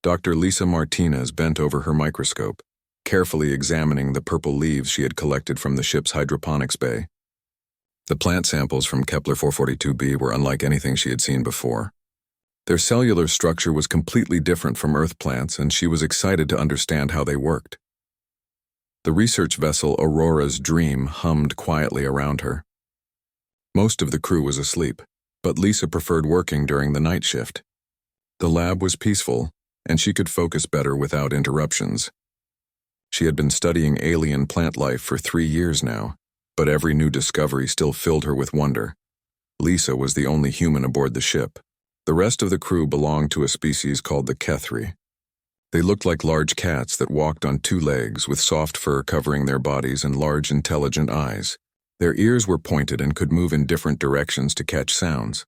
Dr. Lisa Martinez bent over her microscope, carefully examining the purple leaves she had collected from the ship's hydroponics bay. The plant samples from Kepler 442b were unlike anything she had seen before. Their cellular structure was completely different from Earth plants, and she was excited to understand how they worked. The research vessel Aurora's Dream hummed quietly around her. Most of the crew was asleep, but Lisa preferred working during the night shift. The lab was peaceful, and she could focus better without interruptions. She had been studying alien plant life for 3 years now, but every new discovery still filled her with wonder. Lisa was the only human aboard the ship. The rest of the crew belonged to a species called the Kethri. They looked like large cats that walked on 2 legs with soft fur covering their bodies and large, intelligent eyes. Their ears were pointed and could move in different directions to catch sounds.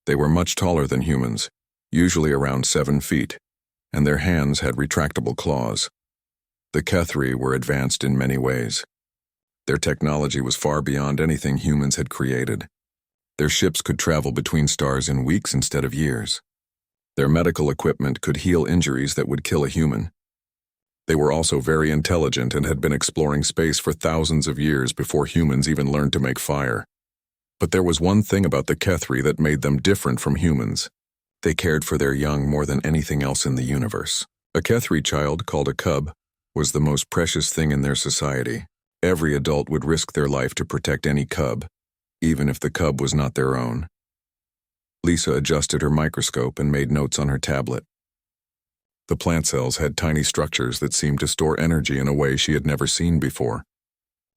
They were much taller than humans, usually around 7 feet, and their hands had retractable claws. The Kethri were advanced in many ways. Their technology was far beyond anything humans had created. Their ships could travel between stars in weeks instead of years. Their medical equipment could heal injuries that would kill a human. They were also very intelligent and had been exploring space for thousands of years before humans even learned to make fire. But there was one thing about the Kethri that made them different from humans. They cared for their young more than anything else in the universe. A Kethri child, called a cub, was the most precious thing in their society. Every adult would risk their life to protect any cub, even if the cub was not their own. Lisa adjusted her microscope and made notes on her tablet. The plant cells had tiny structures that seemed to store energy in a way she had never seen before.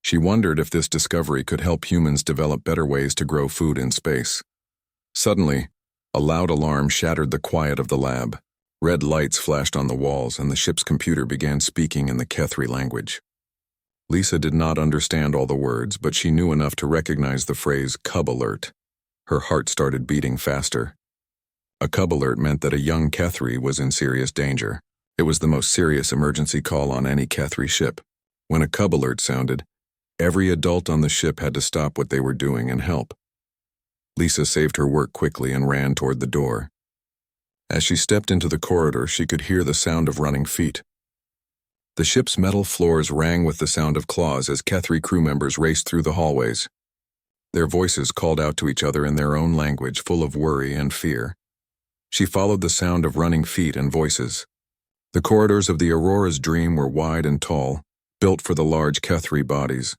She wondered if this discovery could help humans develop better ways to grow food in space. Suddenly, a loud alarm shattered the quiet of the lab. Red lights flashed on the walls, and the ship's computer began speaking in the Kethri language. Lisa did not understand all the words, but she knew enough to recognize the phrase "cub alert." Her heart started beating faster. A cub alert meant that a young Kethri was in serious danger. It was the most serious emergency call on any Kethri ship. When a cub alert sounded, every adult on the ship had to stop what they were doing and help. Lisa saved her work quickly and ran toward the door. As she stepped into the corridor, she could hear the sound of running feet. The ship's metal floors rang with the sound of claws as Kethri crew members raced through the hallways. Their voices called out to each other in their own language, full of worry and fear. She followed the sound of running feet and voices. The corridors of the Aurora's Dream were wide and tall, built for the large Kethri bodies.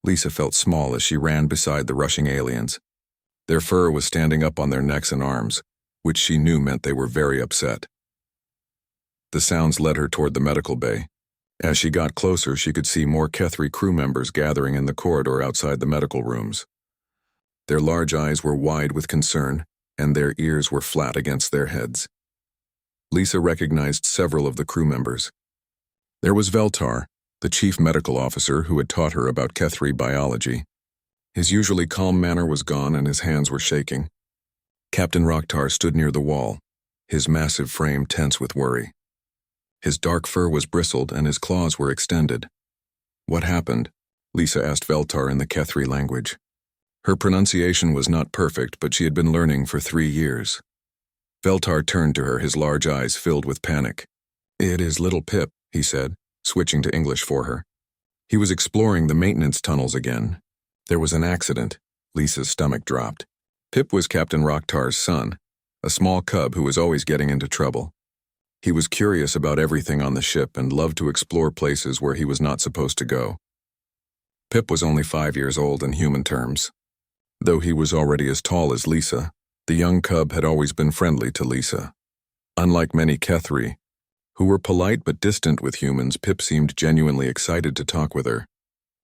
Lisa felt small as she ran beside the rushing aliens. Their fur was standing up on their necks and arms, which she knew meant they were very upset. The sounds led her toward the medical bay. As she got closer, she could see more Kethri crew members gathering in the corridor outside the medical rooms. Their large eyes were wide with concern, and their ears were flat against their heads. Lisa recognized several of the crew members. There was Veltar, the chief medical officer who had taught her about Kethri biology. His usually calm manner was gone and his hands were shaking. Captain Rocktar stood near the wall, his massive frame tense with worry. His dark fur was bristled and his claws were extended. "What happened?" Lisa asked Veltar in the Kethri language. Her pronunciation was not perfect, but she had been learning for 3 years. Veltar turned to her, his large eyes filled with panic. "It is little Pip," he said, switching to English for her. He was exploring the maintenance tunnels again. There was an accident. Lisa's stomach dropped. Pip was Captain Rocktar's son, a small cub who was always getting into trouble. He was curious about everything on the ship and loved to explore places where he was not supposed to go. Pip was only 5 years old in human terms. Though he was already as tall as Lisa, the young cub had always been friendly to Lisa. Unlike many Kethri, who were polite but distant with humans, Pip seemed genuinely excited to talk with her.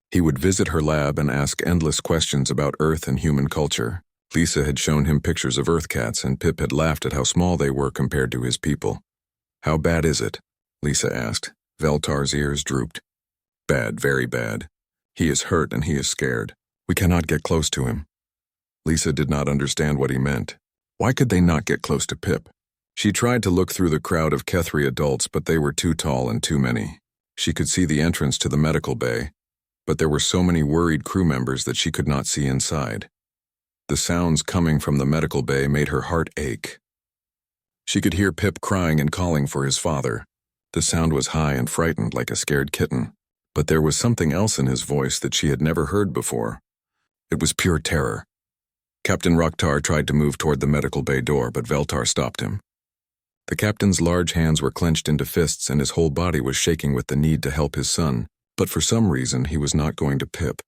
He would visit her lab and ask endless questions about Earth and human culture. Lisa had shown him pictures of Earth cats, and Pip had laughed at how small they were compared to his people. "How bad is it?" Lisa asked. Veltar's ears drooped. "Bad, very bad. He is hurt and he is scared. We cannot get close to him." Lisa did not understand what he meant. Why could they not get close to Pip? She tried to look through the crowd of Kethri adults, but they were too tall and too many. She could see the entrance to the medical bay, but there were so many worried crew members that she could not see inside. The sounds coming from the medical bay made her heart ache. She could hear Pip crying and calling for his father. The sound was high and frightened like a scared kitten, but there was something else in his voice that she had never heard before. It was pure terror. Captain Rocktar tried to move toward the medical bay door, but Veltar stopped him. The captain's large hands were clenched into fists and his whole body was shaking with the need to help his son, but for some reason he was not going to Pip.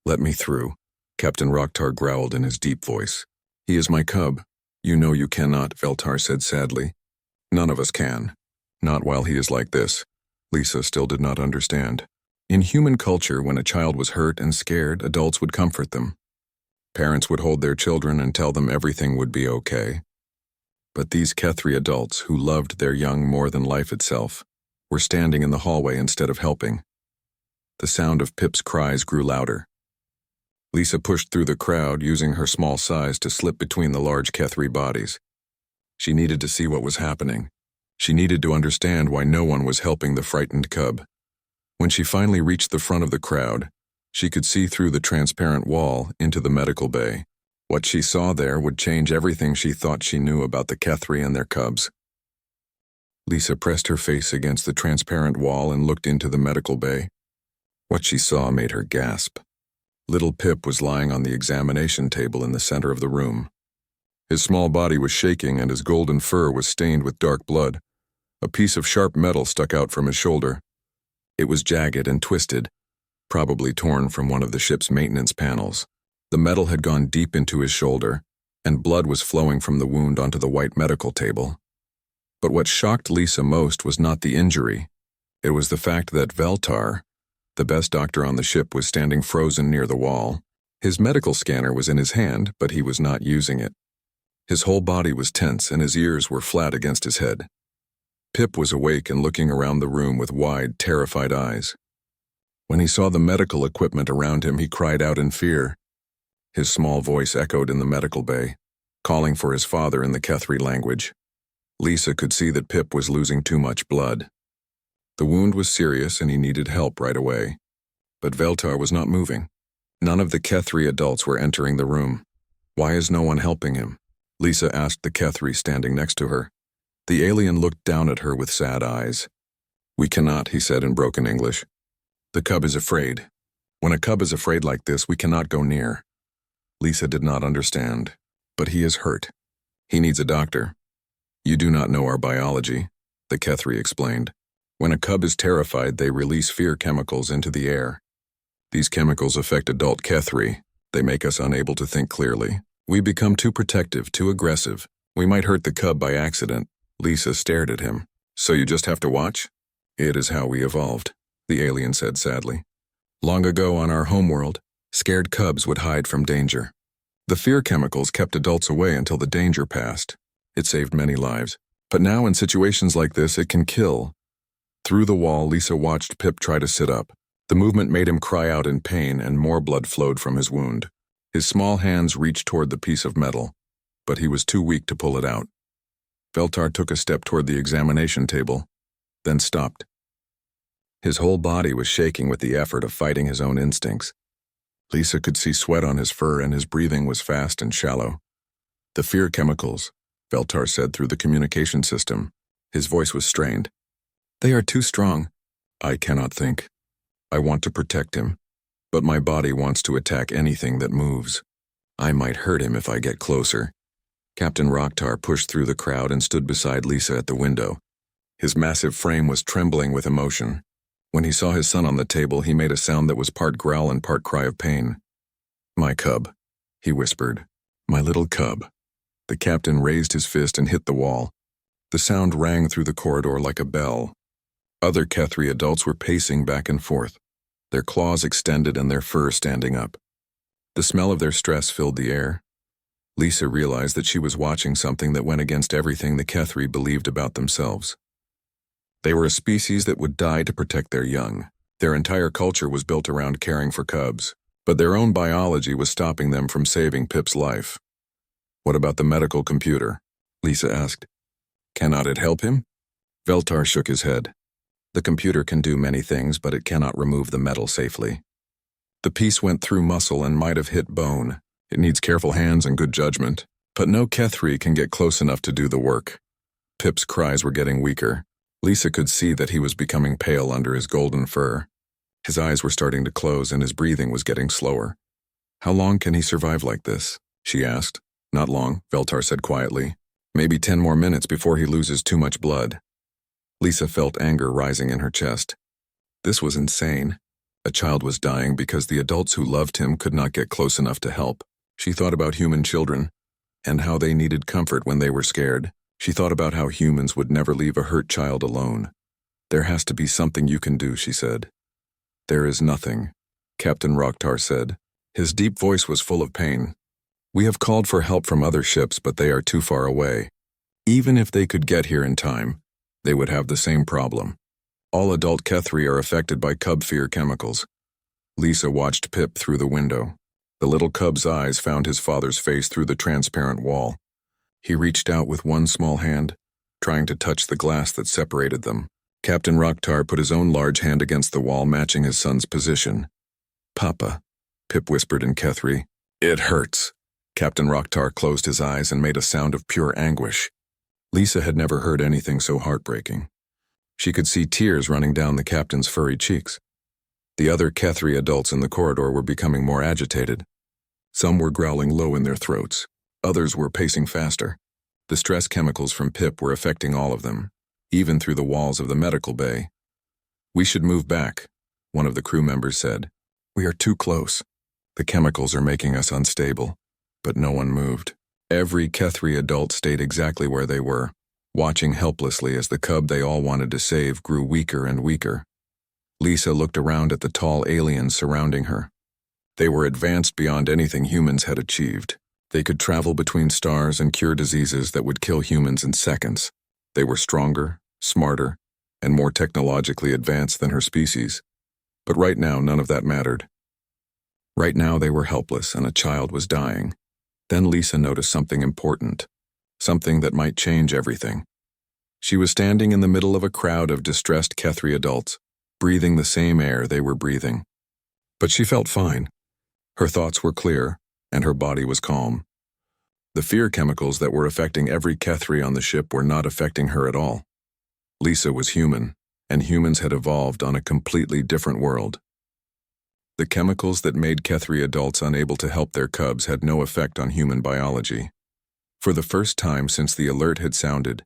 "Let me through," Captain Rocktar growled in his deep voice. "He is my cub." "You know you cannot," Veltar said sadly. "None of us can. Not while he is like this." Lisa still did not understand. In human culture, when a child was hurt and scared, adults would comfort them. Parents would hold their children and tell them everything would be okay. But these Kethri adults, who loved their young more than life itself, were standing in the hallway instead of helping. The sound of Pip's cries grew louder. Lisa pushed through the crowd, using her small size to slip between the large Kethri bodies. She needed to see what was happening. She needed to understand why no one was helping the frightened cub. When she finally reached the front of the crowd, she could see through the transparent wall into the medical bay. What she saw there would change everything she thought she knew about the Kethri and their cubs. Lisa pressed her face against the transparent wall and looked into the medical bay. What she saw made her gasp. Little Pip was lying on the examination table in the center of the room. His small body was shaking and his golden fur was stained with dark blood. A piece of sharp metal stuck out from his shoulder. It was jagged and twisted, probably torn from one of the ship's maintenance panels. The metal had gone deep into his shoulder, and blood was flowing from the wound onto the white medical table. But what shocked Lisa most was not the injury. It was the fact that Veltar, the best doctor on the ship, was standing frozen near the wall. His medical scanner was in his hand, but he was not using it. His whole body was tense and his ears were flat against his head. Pip was awake and looking around the room with wide, terrified eyes. When he saw the medical equipment around him, he cried out in fear. His small voice echoed in the medical bay, calling for his father in the Kethri language. Lisa could see that Pip was losing too much blood. The wound was serious and he needed help right away. But Veltar was not moving. None of the Kethri adults were entering the room. "Why is no one helping him?" Lisa asked the Kethri standing next to her. The alien looked down at her with sad eyes. "We cannot," he said in broken English. "The cub is afraid. When a cub is afraid like this, we cannot go near." Lisa did not understand. "But he is hurt. He needs a doctor." "You do not know our biology," the Kethri explained. "When a cub is terrified, they release fear chemicals into the air. These chemicals affect adult Kethri. They make us unable to think clearly. We become too protective, too aggressive. We might hurt the cub by accident." Lisa stared at him. "So you just have to watch?" "It is how we evolved," the alien said sadly. "Long ago on our homeworld, scared cubs would hide from danger. The fear chemicals kept adults away until the danger passed. It saved many lives. But now in situations like this, it can kill." Through the wall, Lisa watched Pip try to sit up. The movement made him cry out in pain and more blood flowed from his wound. His small hands reached toward the piece of metal, but he was too weak to pull it out. Veltar took a step toward the examination table, then stopped. His whole body was shaking with the effort of fighting his own instincts. Lisa could see sweat on his fur and his breathing was fast and shallow. "The fear chemicals," Veltar said through the communication system. His voice was strained. "They are too strong. I cannot think. I want to protect him, but my body wants to attack anything that moves. I might hurt him if I get closer." Captain Rocktar pushed through the crowd and stood beside Lisa at the window. His massive frame was trembling with emotion. When he saw his son on the table, he made a sound that was part growl and part cry of pain. "My cub," he whispered. "My little cub." The captain raised his fist and hit the wall. The sound rang through the corridor like a bell. Other Kethri adults were pacing back and forth, their claws extended and their fur standing up. The smell of their stress filled the air. Lisa realized that she was watching something that went against everything the Kethri believed about themselves. They were a species that would die to protect their young. Their entire culture was built around caring for cubs, but their own biology was stopping them from saving Pip's life. "What about the medical computer?" Lisa asked. "Cannot it help him?" Veltar shook his head. "The computer can do many things, but it cannot remove the metal safely. The piece went through muscle and might have hit bone. It needs careful hands and good judgment. But no Kethri can get close enough to do the work. Pip's cries were getting weaker. Lisa could see that he was becoming pale under his golden fur. His eyes were starting to close and his breathing was getting slower. How long can he survive like this? She asked. Not long, Veltar said quietly. Maybe 10 more minutes before he loses too much blood. Lisa felt anger rising in her chest. This was insane. A child was dying because the adults who loved him could not get close enough to help. She thought about human children and how they needed comfort when they were scared. She thought about how humans would never leave a hurt child alone. There has to be something you can do, she said. There is nothing, Captain Rocktar said. His deep voice was full of pain. We have called for help from other ships, but they are too far away. Even if they could get here in time, they would have the same problem. All adult Kethri are affected by cub fear chemicals. Lisa watched Pip through the window. The little cub's eyes found his father's face through the transparent wall. He reached out with one small hand, trying to touch the glass that separated them. Captain Rocktar put his own large hand against the wall, matching his son's position. Papa, Pip whispered in Kethri. It hurts. Captain Rocktar closed his eyes and made a sound of pure anguish. Lisa had never heard anything so heartbreaking. She could see tears running down the captain's furry cheeks. The other Kethri adults in the corridor were becoming more agitated. Some were growling low in their throats. Others were pacing faster. The stress chemicals from Pip were affecting all of them, even through the walls of the medical bay. We should move back, one of the crew members said. We are too close. The chemicals are making us unstable. But no one moved. Every Kethri adult stayed exactly where they were, watching helplessly as the cub they all wanted to save grew weaker and weaker. Lisa looked around at the tall aliens surrounding her. They were advanced beyond anything humans had achieved. They could travel between stars and cure diseases that would kill humans in seconds. They were stronger, smarter, and more technologically advanced than her species. But right now, none of that mattered. Right now, they were helpless and a child was dying. Then Lisa noticed something important, something that might change everything. She was standing in the middle of a crowd of distressed Kethri adults, breathing the same air they were breathing. But she felt fine. Her thoughts were clear, and her body was calm. The fear chemicals that were affecting every Kethri on the ship were not affecting her at all. Lisa was human, and humans had evolved on a completely different world. The chemicals that made Kethri adults unable to help their cubs had no effect on human biology. For the first time since the alert had sounded,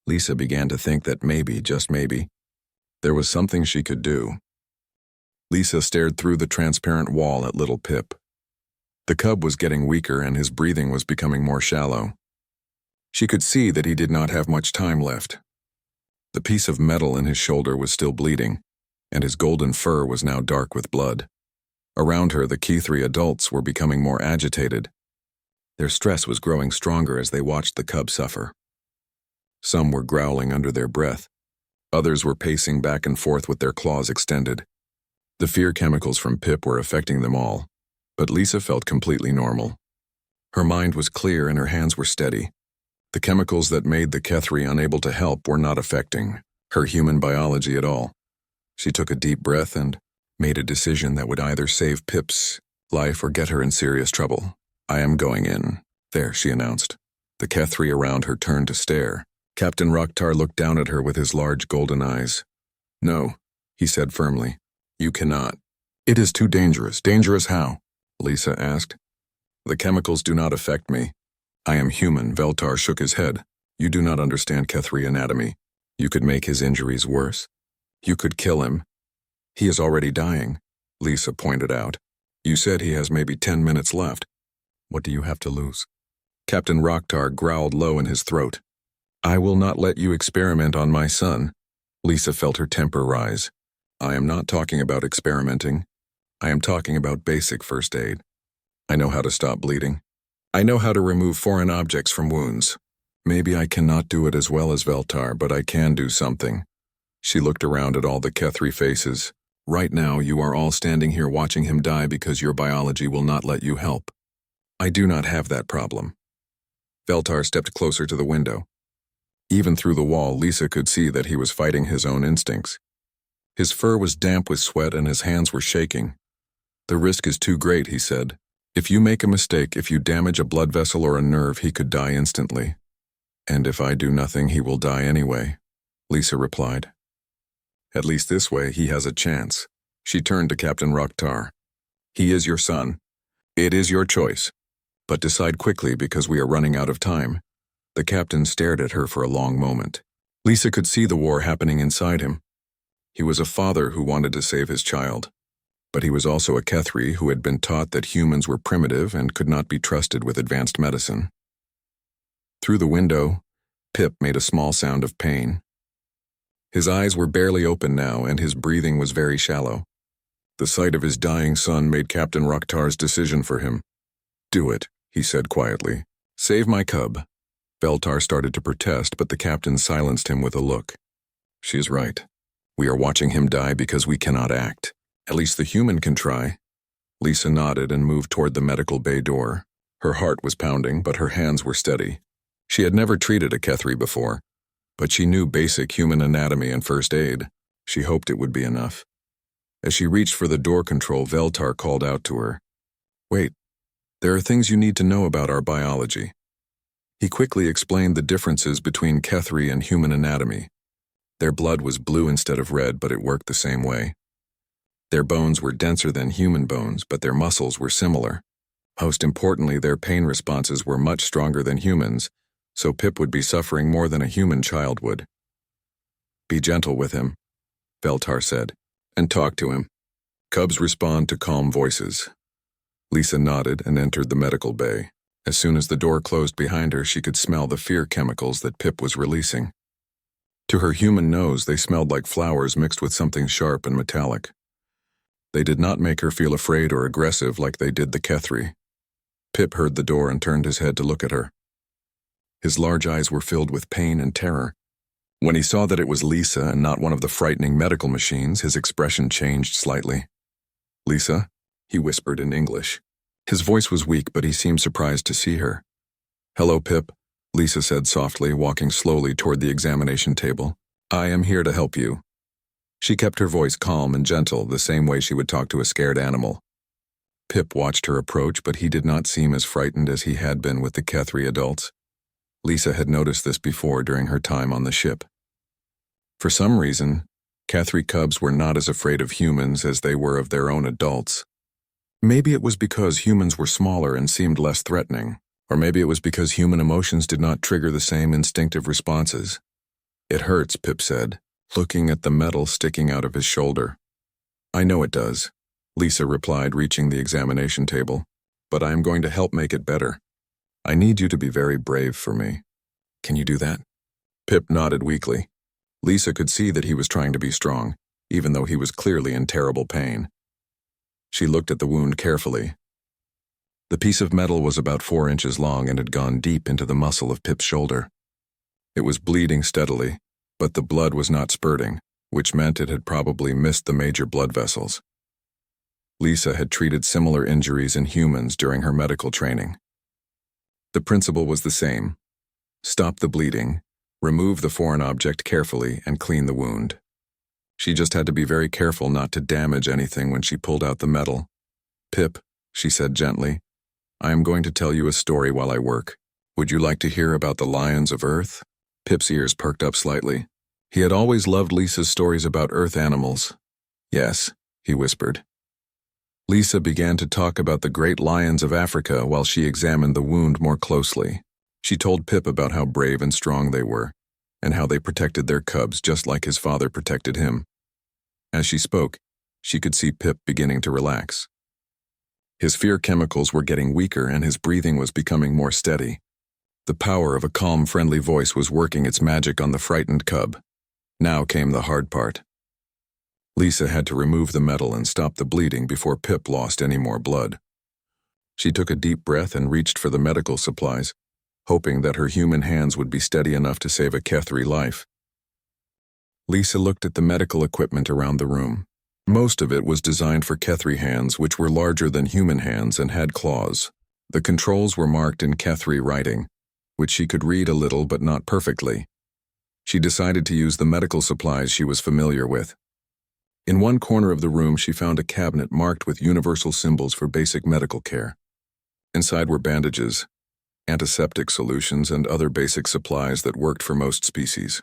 Lisa began to think that maybe, just maybe, there was something she could do. Lisa stared through the transparent wall at little Pip. The cub was getting weaker and his breathing was becoming more shallow. She could see that he did not have much time left. The piece of metal in his shoulder was still bleeding, and his golden fur was now dark with blood. Around her, the Kethri adults were becoming more agitated. Their stress was growing stronger as they watched the cub suffer. Some were growling under their breath. Others were pacing back and forth with their claws extended. The fear chemicals from Pip were affecting them all, but Lisa felt completely normal. Her mind was clear and her hands were steady. The chemicals that made the Kethri unable to help were not affecting her human biology at all. She took a deep breath and made a decision that would either save Pip's life or get her in serious trouble. I am going in. There, she announced. The Kethri around her turned to stare. Captain Rocktar looked down at her with his large golden eyes. No, he said firmly. You cannot. It is too dangerous. Dangerous how? Lisa asked. The chemicals do not affect me. I am human. Veltar shook his head. You do not understand Kethri anatomy. You could make his injuries worse. You could kill him. He is already dying, Lisa pointed out. You said he has maybe 10 minutes left. What do you have to lose? Captain Rocktar growled low in his throat. I will not let you experiment on my son. Lisa felt her temper rise. I am not talking about experimenting. I am talking about basic first aid. I know how to stop bleeding. I know how to remove foreign objects from wounds. Maybe I cannot do it as well as Veltar, but I can do something. She looked around at all the Kethri faces. Right now, you are all standing here watching him die because your biology will not let you help. I do not have that problem. Veltar stepped closer to the window. Even through the wall, Lisa could see that he was fighting his own instincts. His fur was damp with sweat and his hands were shaking. The risk is too great, he said. If you make a mistake, if you damage a blood vessel or a nerve, he could die instantly. And if I do nothing, he will die anyway, Lisa replied. At least this way he has a chance. She turned to Captain Rocktar. He is your son. It is your choice. But decide quickly because we are running out of time. The captain stared at her for a long moment. Lisa could see the war happening inside him. He was a father who wanted to save his child. But he was also a Kethri who had been taught that humans were primitive and could not be trusted with advanced medicine. Through the window, Pip made a small sound of pain. His eyes were barely open now, and his breathing was very shallow. The sight of his dying son made Captain Rocktar's decision for him. Do it, he said quietly. Save my cub. Veltar started to protest, but the captain silenced him with a look. She is right. We are watching him die because we cannot act. At least the human can try. Lisa nodded and moved toward the medical bay door. Her heart was pounding, but her hands were steady. She had never treated a Kethri before, but she knew basic human anatomy and first aid. She hoped it would be enough. As she reached for the door control, Veltar called out to her. Wait, there are things you need to know about our biology. He quickly explained the differences between Kethri and human anatomy. Their blood was blue instead of red, but it worked the same way. Their bones were denser than human bones, but their muscles were similar. Most importantly, their pain responses were much stronger than humans, so Pip would be suffering more than a human child would. Be gentle with him, Veltar said, and talk to him. Cubs respond to calm voices. Lisa nodded and entered the medical bay. As soon as the door closed behind her, she could smell the fear chemicals that Pip was releasing. To her human nose, they smelled like flowers mixed with something sharp and metallic. They did not make her feel afraid or aggressive like they did the Kethri. Pip heard the door and turned his head to look at her. His large eyes were filled with pain and terror. When he saw that it was Lisa and not one of the frightening medical machines, his expression changed slightly. Lisa, he whispered in English. His voice was weak, but he seemed surprised to see her. Hello, Pip, Lisa said softly, walking slowly toward the examination table. I am here to help you. She kept her voice calm and gentle, the same way she would talk to a scared animal. Pip watched her approach, but he did not seem as frightened as he had been with the Kethri adults. Lisa had noticed this before during her time on the ship. For some reason, Kethri cubs were not as afraid of humans as they were of their own adults. Maybe it was because humans were smaller and seemed less threatening, or maybe it was because human emotions did not trigger the same instinctive responses. It hurts, Pip said, looking at the metal sticking out of his shoulder. I know it does, Lisa replied, reaching the examination table, but I am going to help make it better. I need you to be very brave for me. Can you do that? Pip nodded weakly. Lisa could see that he was trying to be strong, even though he was clearly in terrible pain. She looked at the wound carefully. The piece of metal was about 4 inches long and had gone deep into the muscle of Pip's shoulder. It was bleeding steadily, but the blood was not spurting, which meant it had probably missed the major blood vessels. Lisa had treated similar injuries in humans during her medical training. The principle was the same. Stop the bleeding, remove the foreign object carefully, and clean the wound. She just had to be very careful not to damage anything when she pulled out the metal. Pip, she said gently, I am going to tell you a story while I work. Would you like to hear about the lions of Earth? Pip's ears perked up slightly. He had always loved Lisa's stories about Earth animals. Yes, he whispered. Lisa began to talk about the great lions of Africa while she examined the wound more closely. She told Pip about how brave and strong they were, and how they protected their cubs just like his father protected him. As she spoke, she could see Pip beginning to relax. His fear chemicals were getting weaker and his breathing was becoming more steady. The power of a calm, friendly voice was working its magic on the frightened cub. Now came the hard part. Lisa had to remove the metal and stop the bleeding before Pip lost any more blood. She took a deep breath and reached for the medical supplies, hoping that her human hands would be steady enough to save a Kethri life. Lisa looked at the medical equipment around the room. Most of it was designed for Kethri hands, which were larger than human hands and had claws. The controls were marked in Kethri writing, which she could read a little but not perfectly. She decided to use the medical supplies she was familiar with. In one corner of the room, she found a cabinet marked with universal symbols for basic medical care. Inside were bandages, antiseptic solutions, and other basic supplies that worked for most species.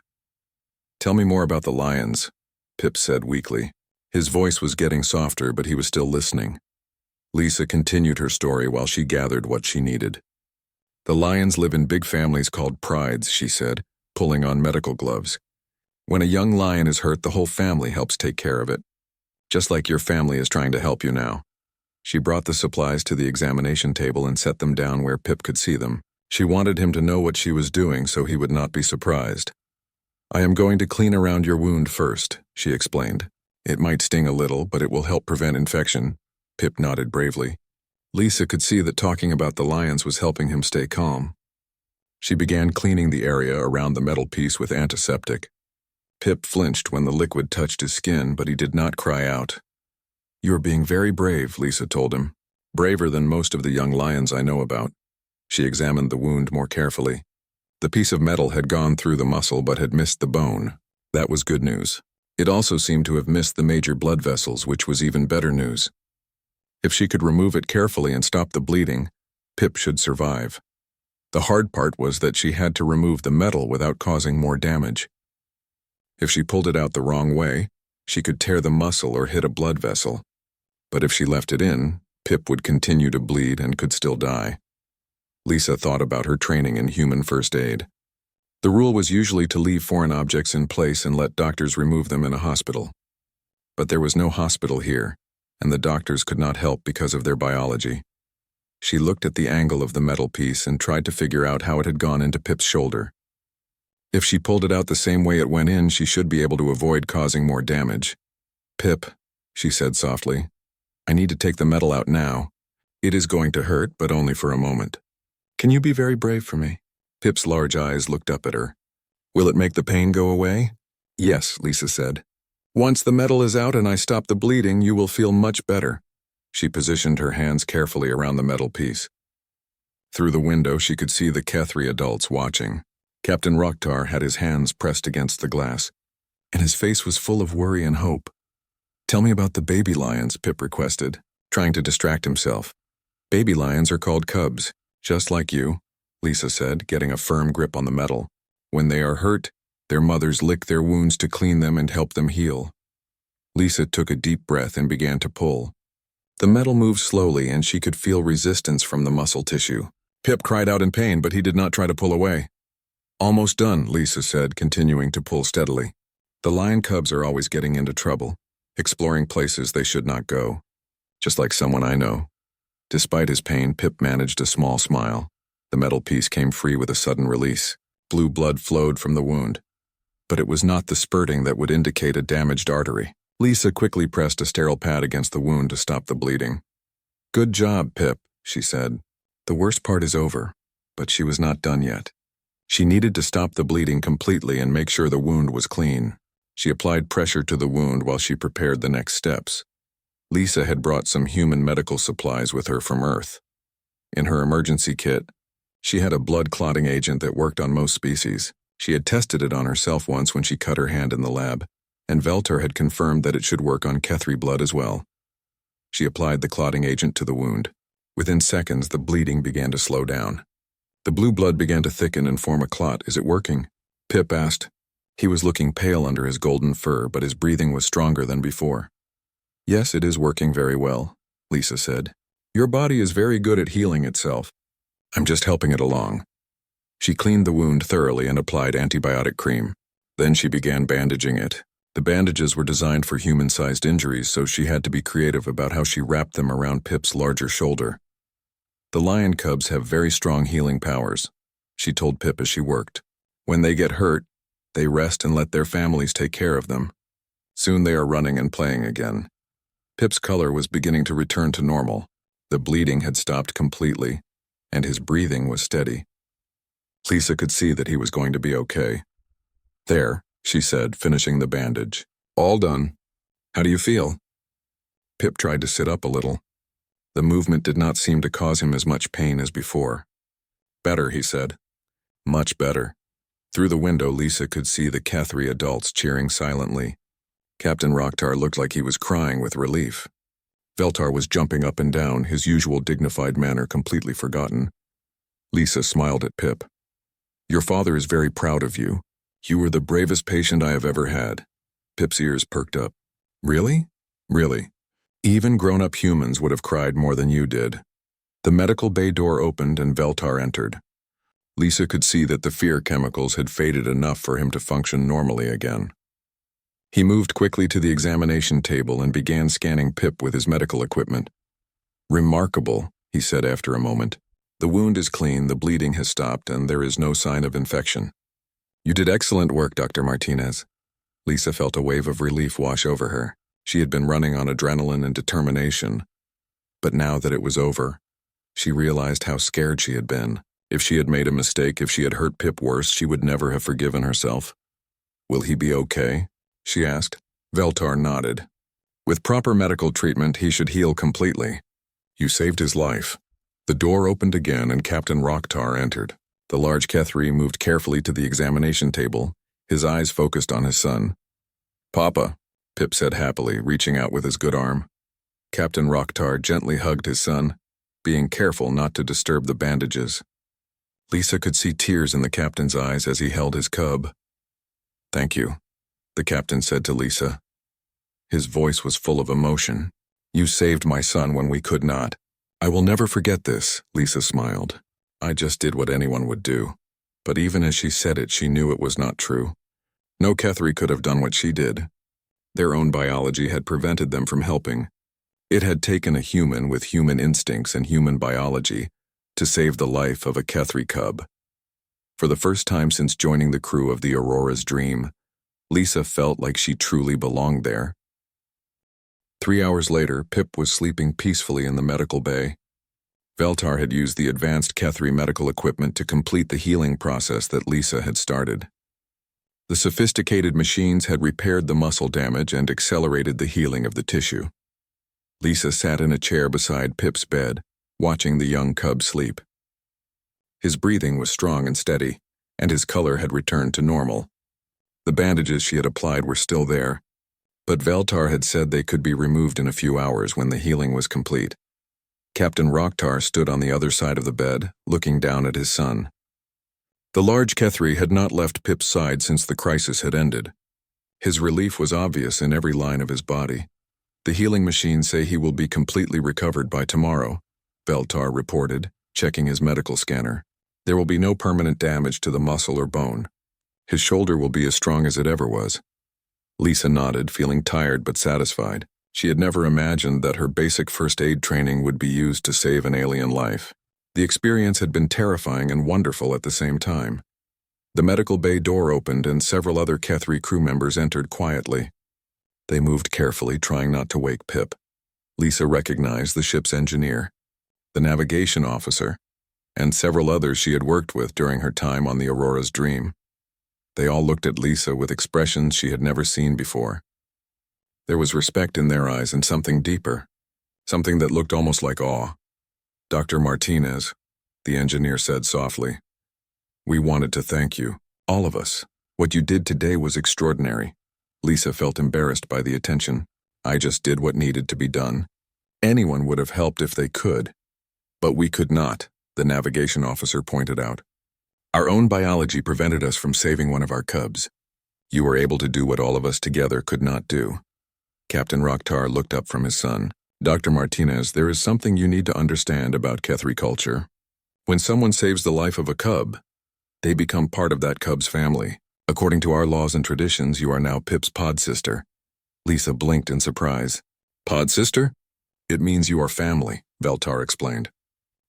"Tell me more about the lions," Pip said weakly. His voice was getting softer, but he was still listening. Lisa continued her story while she gathered what she needed. "The lions live in big families called prides," she said, pulling on medical gloves. "When a young lion is hurt, the whole family helps take care of it. Just like your family is trying to help you now." She brought the supplies to the examination table and set them down where Pip could see them. She wanted him to know what she was doing so he would not be surprised. "I am going to clean around your wound first," she explained. "It might sting a little, but it will help prevent infection." Pip nodded bravely. Lisa could see that talking about the lions was helping him stay calm. She began cleaning the area around the metal piece with antiseptic. Pip flinched when the liquid touched his skin, but he did not cry out. "You are being very brave," Lisa told him. "Braver than most of the young lions I know about." She examined the wound more carefully. The piece of metal had gone through the muscle but had missed the bone. That was good news. It also seemed to have missed the major blood vessels, which was even better news. If she could remove it carefully and stop the bleeding, Pip should survive. The hard part was that she had to remove the metal without causing more damage. If she pulled it out the wrong way, she could tear the muscle or hit a blood vessel. But if she left it in, Pip would continue to bleed and could still die. Lisa thought about her training in human first aid. The rule was usually to leave foreign objects in place and let doctors remove them in a hospital. But there was no hospital here, and the doctors could not help because of their biology. She looked at the angle of the metal piece and tried to figure out how it had gone into Pip's shoulder. If she pulled it out the same way it went in, she should be able to avoid causing more damage. "Pip," she said softly, "I need to take the metal out now. It is going to hurt, but only for a moment. Can you be very brave for me?" Pip's large eyes looked up at her. "Will it make the pain go away?" "Yes," Lisa said. "Once the metal is out and I stop the bleeding, you will feel much better." She positioned her hands carefully around the metal piece. Through the window, she could see the Kethri adults watching. Captain Rocktar had his hands pressed against the glass, and his face was full of worry and hope. "Tell me about the baby lions," Pip requested, trying to distract himself. "Baby lions are called cubs, just like you," Lisa said, getting a firm grip on the metal. "When they are hurt, their mothers lick their wounds to clean them and help them heal." Lisa took a deep breath and began to pull. The metal moved slowly, and she could feel resistance from the muscle tissue. Pip cried out in pain, but he did not try to pull away. "Almost done," Lisa said, continuing to pull steadily. "The lion cubs are always getting into trouble, exploring places they should not go. Just like someone I know." Despite his pain, Pip managed a small smile. The metal piece came free with a sudden release. Blue blood flowed from the wound. But it was not the spurting that would indicate a damaged artery. Lisa quickly pressed a sterile pad against the wound to stop the bleeding. "Good job, Pip," she said. The worst part is over, but she was not done yet. She needed to stop the bleeding completely and make sure the wound was clean. She applied pressure to the wound while she prepared the next steps. Lisa had brought some human medical supplies with her from Earth. In her emergency kit, she had a blood-clotting agent that worked on most species. She had tested it on herself once when she cut her hand in the lab, and Velter had confirmed that it should work on Kethri blood as well. She applied the clotting agent to the wound. Within seconds, the bleeding began to slow down. The blue blood began to thicken and form a clot. "Is it working?" Pip asked. He was looking pale under his golden fur, but his breathing was stronger than before. "Yes, it is working very well," Lisa said. "Your body is very good at healing itself. I'm just helping it along." She cleaned the wound thoroughly and applied antibiotic cream. Then she began bandaging it. The bandages were designed for human-sized injuries, so she had to be creative about how she wrapped them around Pip's larger shoulder. "The lion cubs have very strong healing powers," she told Pip as she worked. "When they get hurt, they rest and let their families take care of them. Soon they are running and playing again." Pip's color was beginning to return to normal. The bleeding had stopped completely, and his breathing was steady. Lisa could see that he was going to be okay. "There," she said, finishing the bandage. "All done. How do you feel?" Pip tried to sit up a little. The movement did not seem to cause him as much pain as before. "Better," he said. "Much better." Through the window, Lisa could see the Kethri adults cheering silently. Captain Rocktar looked like he was crying with relief. Veltar was jumping up and down, his usual dignified manner completely forgotten. Lisa smiled at Pip. "Your father is very proud of you. You were the bravest patient I have ever had." Pip's ears perked up. "Really? Really? Even grown-up humans would have cried more than you did." The medical bay door opened and Veltar entered. Lisa could see that the fear chemicals had faded enough for him to function normally again. He moved quickly to the examination table and began scanning Pip with his medical equipment. "Remarkable," he said after a moment. "The wound is clean, the bleeding has stopped, and there is no sign of infection." "You did excellent work, Dr. Martinez." Lisa felt a wave of relief wash over her. She had been running on adrenaline and determination. But now that it was over, she realized how scared she had been. If she had made a mistake, if she had hurt Pip worse, she would never have forgiven herself. "Will he be okay?" she asked. Veltar nodded. "With proper medical treatment, he should heal completely. You saved his life." The door opened again and Captain Rocktar entered. The large Kethri moved carefully to the examination table, his eyes focused on his son. "Papa," Pip said happily, reaching out with his good arm. Captain Rocktar gently hugged his son, being careful not to disturb the bandages. Lisa could see tears in the captain's eyes as he held his cub. "Thank you," the captain said to Lisa. His voice was full of emotion. "You saved my son when we could not." "I will never forget this," Lisa smiled. "I just did what anyone would do." But even as she said it, she knew it was not true. No Kethri could have done what she did. Their own biology had prevented them from helping. It had taken a human with human instincts and human biology to save the life of a Kethri cub. For the first time since joining the crew of the Aurora's Dream, Lisa felt like she truly belonged there. 3 hours later, Pip was sleeping peacefully in the medical bay. Veltar had used the advanced Kethri medical equipment to complete the healing process that Lisa had started. The sophisticated machines had repaired the muscle damage and accelerated the healing of the tissue. Lisa sat in a chair beside Pip's bed, watching the young cub sleep. His breathing was strong and steady, and his color had returned to normal. The bandages she had applied were still there, but Veltar had said they could be removed in a few hours when the healing was complete. Captain Rocktar stood on the other side of the bed, looking down at his son. The large Kethri had not left Pip's side since the crisis had ended. His relief was obvious in every line of his body. "The healing machines say he will be completely recovered by tomorrow," Veltar reported, checking his medical scanner. "There will be no permanent damage to the muscle or bone. His shoulder will be as strong as it ever was." Lisa nodded, feeling tired but satisfied. She had never imagined that her basic first aid training would be used to save an alien life. The experience had been terrifying and wonderful at the same time. The medical bay door opened and several other Kethri crew members entered quietly. They moved carefully, trying not to wake Pip. Lisa recognized the ship's engineer, the navigation officer, and several others she had worked with during her time on the Aurora's Dream. They all looked at Lisa with expressions she had never seen before. There was respect in their eyes and something deeper, something that looked almost like awe. "Dr. Martinez," the engineer said softly, "we wanted to thank you, all of us. What you did today was extraordinary." Lisa felt embarrassed by the attention. "I just did what needed to be done. Anyone would have helped if they could. But we could not," the navigation officer pointed out. "Our own biology prevented us from saving one of our cubs. You were able to do what all of us together could not do." Captain Rocktar looked up from his son. "Dr. Martinez, there is something you need to understand about Kethri culture. When someone saves the life of a cub, they become part of that cub's family. According to our laws and traditions, you are now Pip's pod sister." Lisa blinked in surprise. "Pod sister?" "It means you are family," Veltar explained.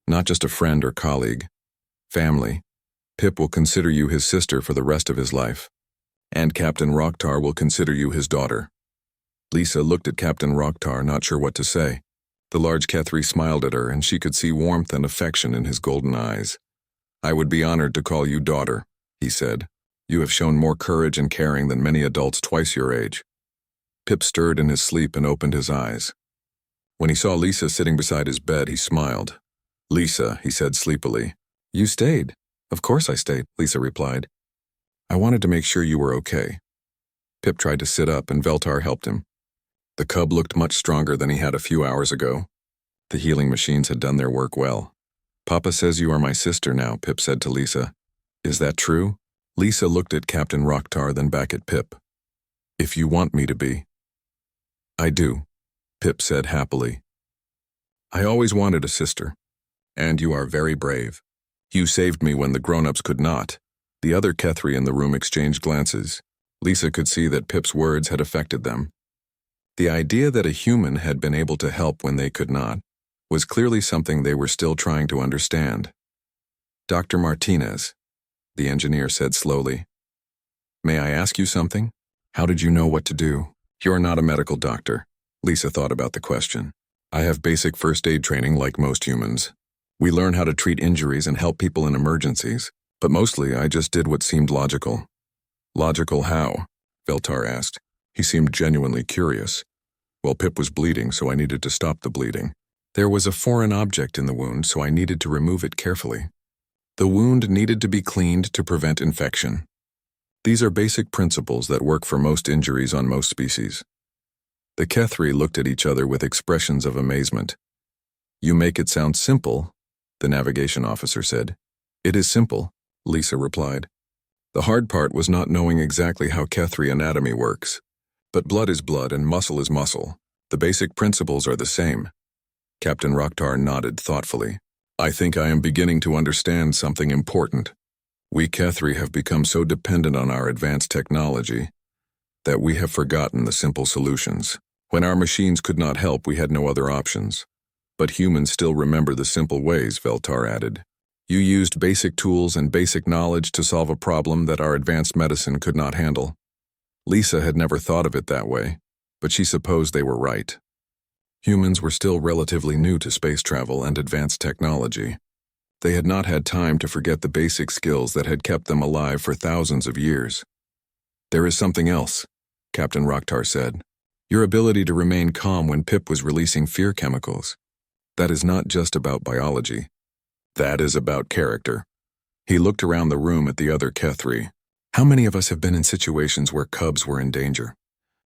"Not just a friend or colleague. Family. Pip will consider you his sister for the rest of his life. And Captain Rocktar will consider you his daughter." Lisa looked at Captain Rocktar, not sure what to say. The large Kethri smiled at her, and she could see warmth and affection in his golden eyes. "I would be honored to call you daughter," he said. "You have shown more courage and caring than many adults twice your age." Pip stirred in his sleep and opened his eyes. When he saw Lisa sitting beside his bed, he smiled. "Lisa," he said sleepily. "You stayed." "Of course I stayed," Lisa replied. "I wanted to make sure you were okay." Pip tried to sit up, and Veltar helped him. The cub looked much stronger than he had a few hours ago. The healing machines had done their work well. Papa says you are my sister now, Pip said to Lisa. Is that true? Lisa looked at Captain Rocktar, then back at Pip. If you want me to be. I do, Pip said happily. I always wanted a sister. And you are very brave. You saved me when the grown-ups could not. The other Kethri in the room exchanged glances. Lisa could see that Pip's words had affected them. The idea that a human had been able to help when they could not was clearly something they were still trying to understand. Dr. Martinez, the engineer said slowly. May I ask you something? How did you know what to do? You're not a medical doctor. Lisa thought about the question. I have basic first aid training like most humans. We learn how to treat injuries and help people in emergencies, but mostly I just did what seemed logical. Logical how? Veltar asked. He seemed genuinely curious. Well, Pip was bleeding, so I needed to stop the bleeding. There was a foreign object in the wound, so I needed to remove it carefully. The wound needed to be cleaned to prevent infection. These are basic principles that work for most injuries on most species. The Kethri looked at each other with expressions of amazement. You make it sound simple, the navigation officer said. It is simple, Lisa replied. The hard part was not knowing exactly how Kethri anatomy works. But blood is blood and muscle is muscle. The basic principles are the same. Captain Rocktar nodded thoughtfully. I think I am beginning to understand something important. We Kethri have become so dependent on our advanced technology that we have forgotten the simple solutions. When our machines could not help, we had no other options. But humans still remember the simple ways, Veltar added. You used basic tools and basic knowledge to solve a problem that our advanced medicine could not handle. Lisa had never thought of it that way, but she supposed they were right. Humans were still relatively new to space travel and advanced technology. They had not had time to forget the basic skills that had kept them alive for thousands of years. There is something else, Captain Rocktar said. Your ability to remain calm when Pip was releasing fear chemicals. That is not just about biology. That is about character. He looked around the room at the other Kethri. How many of us have been in situations where cubs were in danger?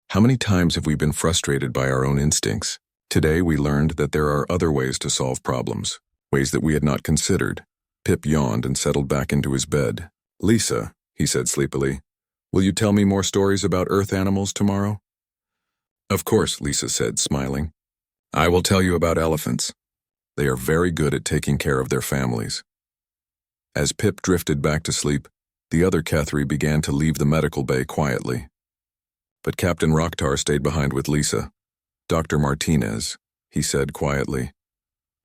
How many times have we been frustrated by our own instincts? Today we learned that there are other ways to solve problems, ways that we had not considered. Pip yawned and settled back into his bed. Lisa, he said sleepily, will you tell me more stories about Earth animals tomorrow? Of course, Lisa said, smiling. I will tell you about elephants. They are very good at taking care of their families. As Pip drifted back to sleep, the other Kethri began to leave the medical bay quietly. But Captain Rocktar stayed behind with Lisa. Dr. Martinez, he said quietly,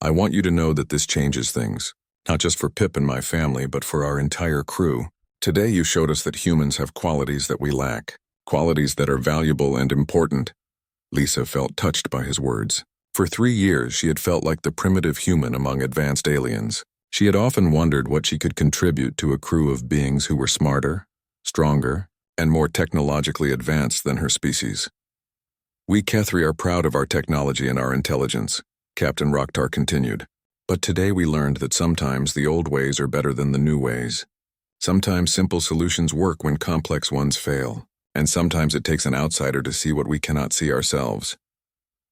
I want you to know that this changes things, not just for Pip and my family, but for our entire crew. Today you showed us that humans have qualities that we lack, qualities that are valuable and important. Lisa felt touched by his words. For 3 years she had felt like the primitive human among advanced aliens. She had often wondered what she could contribute to a crew of beings who were smarter, stronger, and more technologically advanced than her species. We Kethri are proud of our technology and our intelligence, Captain Rocktar continued. But today we learned that sometimes the old ways are better than the new ways. Sometimes simple solutions work when complex ones fail, and sometimes it takes an outsider to see what we cannot see ourselves.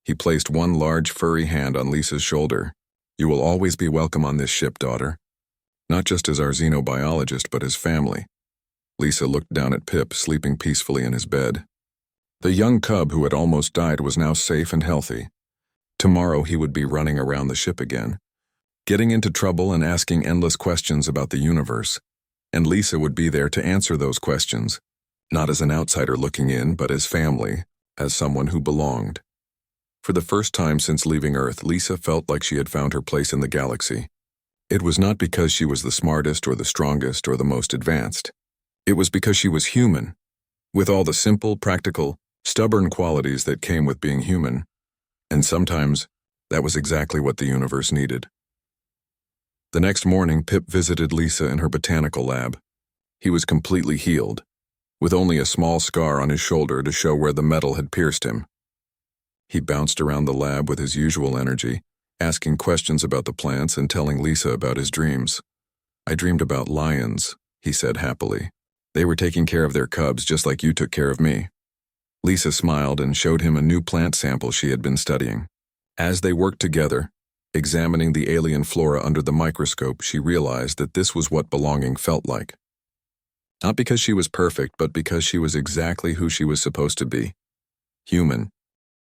He placed one large furry hand on Lisa's shoulder. You will always be welcome on this ship, daughter. Not just as our xenobiologist, but as family. Lisa looked down at Pip, sleeping peacefully in his bed. The young cub who had almost died was now safe and healthy. Tomorrow he would be running around the ship again, getting into trouble and asking endless questions about the universe. And Lisa would be there to answer those questions, not as an outsider looking in, but as family, as someone who belonged. For the first time since leaving Earth, Lisa felt like she had found her place in the galaxy. It was not because she was the smartest or the strongest or the most advanced. It was because she was human, with all the simple, practical, stubborn qualities that came with being human. And sometimes, that was exactly what the universe needed. The next morning, Pip visited Lisa in her botanical lab. He was completely healed, with only a small scar on his shoulder to show where the metal had pierced him. He bounced around the lab with his usual energy, asking questions about the plants and telling Lisa about his dreams. I dreamed about lions, he said happily. They were taking care of their cubs just like you took care of me. Lisa smiled and showed him a new plant sample she had been studying. As they worked together, examining the alien flora under the microscope, she realized that this was what belonging felt like. Not because she was perfect, but because she was exactly who she was supposed to be. Human,